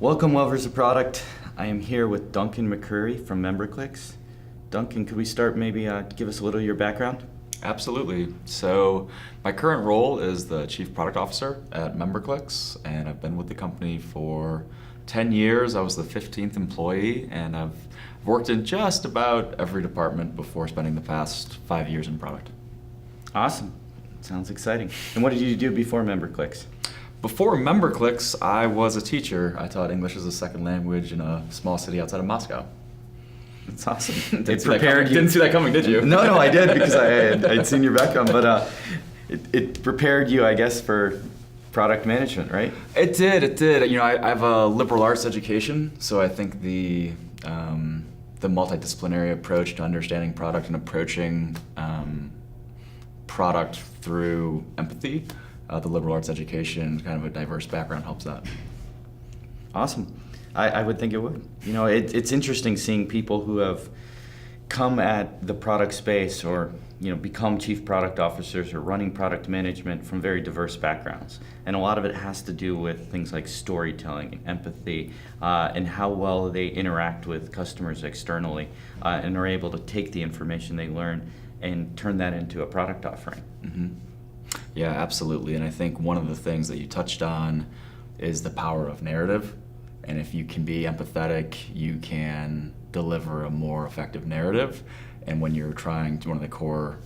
Welcome, lovers of product. I am here with Duncan McCreery from MemberClicks. Duncan, could we start maybe give us a little of your background? Absolutely. So my current role is the Chief Product Officer at MemberClicks, and I've been with the company for 10 years. I was the 15th employee, and I've worked in just about every department before spending the past 5 years in product. Awesome. Sounds exciting. And what did you do before MemberClicks? Before MemberClicks, I was a teacher. I taught English as a second language in a small city outside of Moscow. That's awesome. Didn't see that coming, did you? No, I did because I'd seen your background, but it prepared you, I guess, for product management, right? It did. You know, I have a liberal arts education, so I think the multidisciplinary approach to understanding product and approaching product through empathy, the liberal arts education, kind of a diverse background helps that. Awesome. I would think it would. You know, it's interesting seeing people who have come at the product space or, you know, become chief product officers or running product management from very diverse backgrounds. And a lot of it has to do with things like storytelling, empathy, and how well they interact with customers externally and are able to take the information they learn and turn that into a product offering. Mm-hmm. Yeah, absolutely. And I think one of the things that you touched on is the power of narrative. And if you can be empathetic, you can deliver a more effective narrative. And when you're trying to, one of the core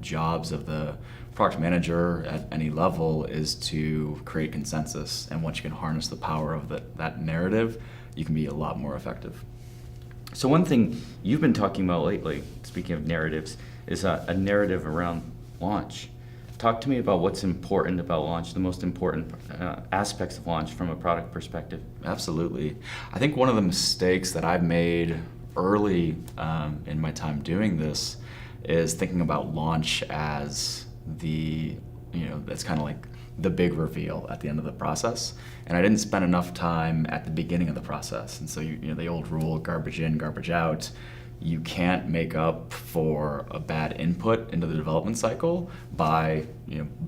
jobs of the product manager at any level is to create consensus. And once you can harness the power of that narrative, you can be a lot more effective. So one thing you've been talking about lately, speaking of narratives, is a narrative around launch. Talk to me about what's important about launch, the most important aspects of launch from a product perspective. Absolutely. I think one of the mistakes that I've made early in my time doing this is thinking about launch as it's kind of like the big reveal at the end of the process. And I didn't spend enough time at the beginning of the process. And so, the old rule, garbage in, garbage out, you can't make up for a bad input into the development cycle by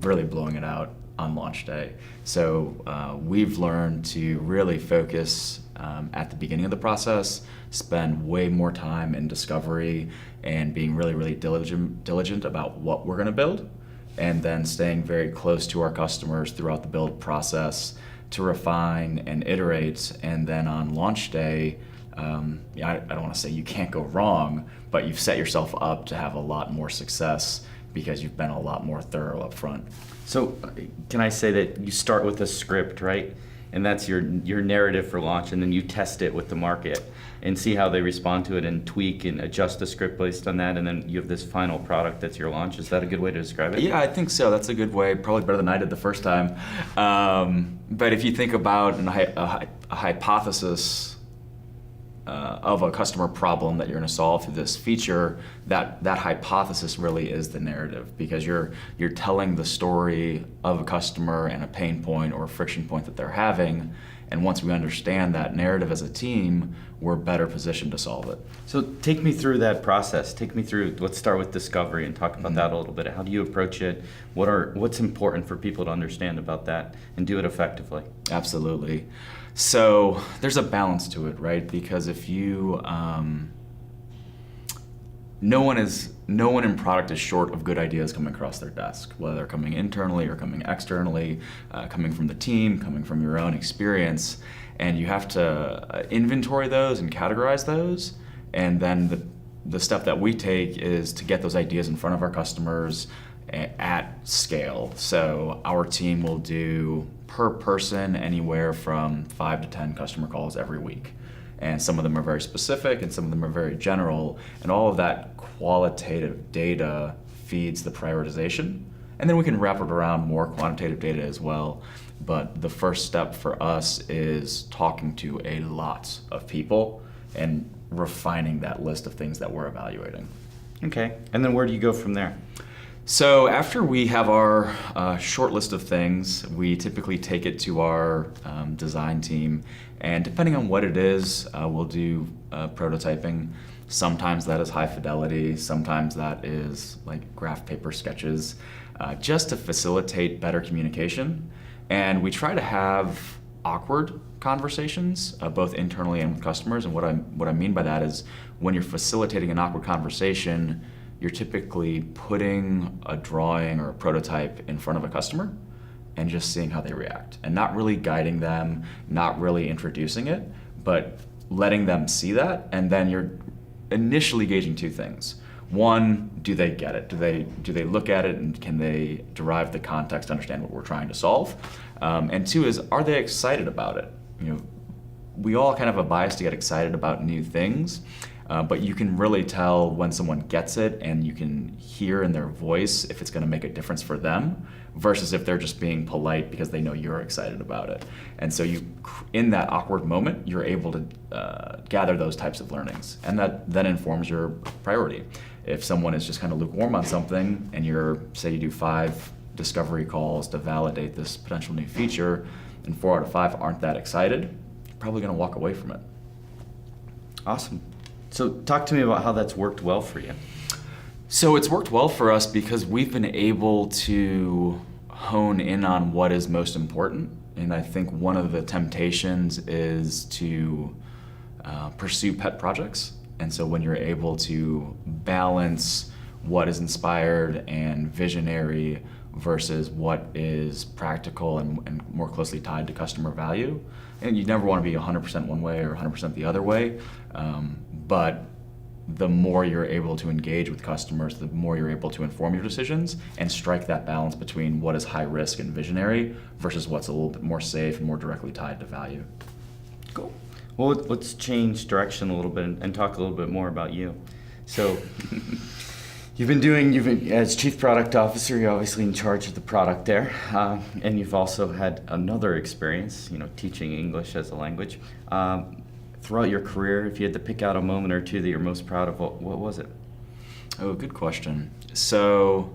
really blowing it out on launch day. So we've learned to really focus at the beginning of the process, spend way more time in discovery and being really, really diligent about what we're going to build, and then staying very close to our customers throughout the build process to refine and iterate. And then on launch day, I don't want to say you can't go wrong, but you've set yourself up to have a lot more success because you've been a lot more thorough up front. So can I say that you start with a script, right? And that's your narrative for launch, and then you test it with the market and see how they respond to it and tweak and adjust the script based on that, and then you have this final product that's your launch. Is that a good way to describe it? Yeah, I think so. That's a good way, probably better than I did the first time. But if you think about a hypothesis of a customer problem that you're going to solve through this feature, that hypothesis really is the narrative, because you're telling the story of a customer and a pain point or a friction point that they're having. And once we understand that narrative as a team, we're better positioned to solve it. So take me through that process. Let's start with discovery and talk about that a little bit. How do you approach it? What's important for people to understand about that and do it effectively? Absolutely. So there's a balance to it, right? Because if you, no one in product is short of good ideas coming across their desk, whether they're coming internally or coming externally, coming from the team, coming from your own experience, and you have to inventory those and categorize those. And then the step that we take is to get those ideas in front of our customers at scale. So our team will do per person anywhere from 5 to 10 customer calls every week. And some of them are very specific and some of them are very general. And all of that qualitative data feeds the prioritization. And then we can wrap it around more quantitative data as well. But the first step for us is talking to a lot of people and refining that list of things that we're evaluating. Okay. And then where do you go from there? So after we have our short list of things, we typically take it to our design team, and depending on what it is, we'll do prototyping. Sometimes that is high fidelity, sometimes that is like graph paper sketches, just to facilitate better communication. And we try to have awkward conversations, both internally and with customers. And what I mean by that is when you're facilitating an awkward conversation, you're typically putting a drawing or a prototype in front of a customer and just seeing how they react, and not really guiding them, not really introducing it, but letting them see that. And then you're initially gauging two things. One, do they get it? Do they look at it and can they derive the context to understand what we're trying to solve? And two is, are they excited about it? We all kind of have a bias to get excited about new things, but you can really tell when someone gets it, and you can hear in their voice if it's going to make a difference for them versus if they're just being polite because they know you're excited about it. And so in that awkward moment, you're able to gather those types of learnings, and that then informs your priority. If someone is just kind of lukewarm on something, and say you do 5 discovery calls to validate this potential new feature, and 4 out of 5 aren't that excited, you're probably going to walk away from it. Awesome. So talk to me about how that's worked well for you. So it's worked well for us because we've been able to hone in on what is most important. And I think one of the temptations is to pursue pet projects. And so when you're able to balance what is inspired and visionary versus what is practical and more closely tied to customer value, and you never want to be 100% one way or 100% the other way, but the more you're able to engage with customers, the more you're able to inform your decisions and strike that balance between what is high risk and visionary versus what's a little bit more safe and more directly tied to value. Cool. Well, let's change direction a little bit and talk a little bit more about you. So you've been as Chief Product Officer, you're obviously in charge of the product there, and you've also had another experience, teaching English as a language. Throughout your career, if you had to pick out a moment or two that you're most proud of, what was it? Oh, good question. So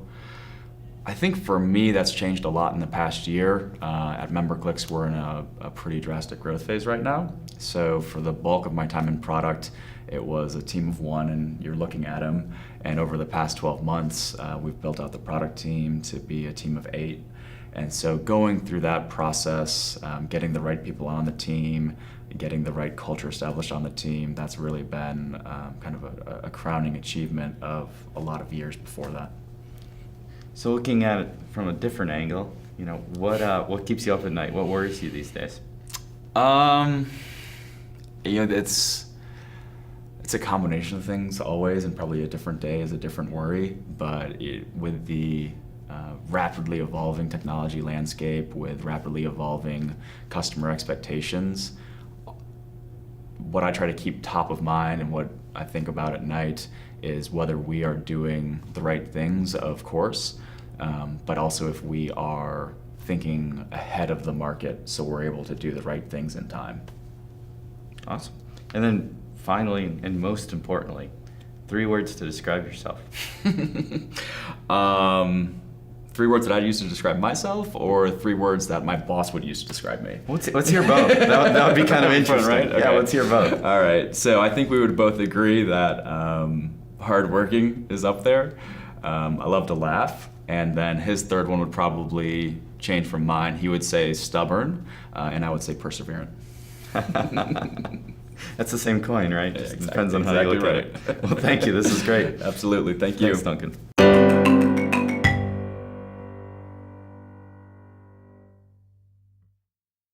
I think for me, that's changed a lot in the past year. At MemberClicks, we're in a pretty drastic growth phase right now. So for the bulk of my time in product, it was a team of 1, and you're looking at them. And over the past 12 months, we've built out the product team to be a team of 8. And so going through that process, getting the right people on the team, getting the right culture established on the team, that's really been kind of a crowning achievement of a lot of years before that. So looking at it from a different angle, what keeps you up at night? What worries you these days? It's a combination of things always, and probably a different day is a different worry. But with the rapidly evolving technology landscape, with rapidly evolving customer expectations, what I try to keep top of mind and what I think about at night is whether we are doing the right things, of course, but also if we are thinking ahead of the market so we're able to do the right things in time. Awesome. And then finally, and most importantly, 3 words to describe yourself. 3 words that I'd use to describe myself, or 3 words that my boss would use to describe me? Let's hear both. That would be kind of interesting. Right? Okay. Yeah, let's hear both. All right. So I think we would both agree that hardworking is up there. I love to laugh. And then his third one would probably change from mine. He would say stubborn, and I would say perseverant. That's the same coin, right? Yeah, Just exactly, depends on how you look at it. Well, thank you. This is great. Absolutely. Thank you. Thanks, Duncan.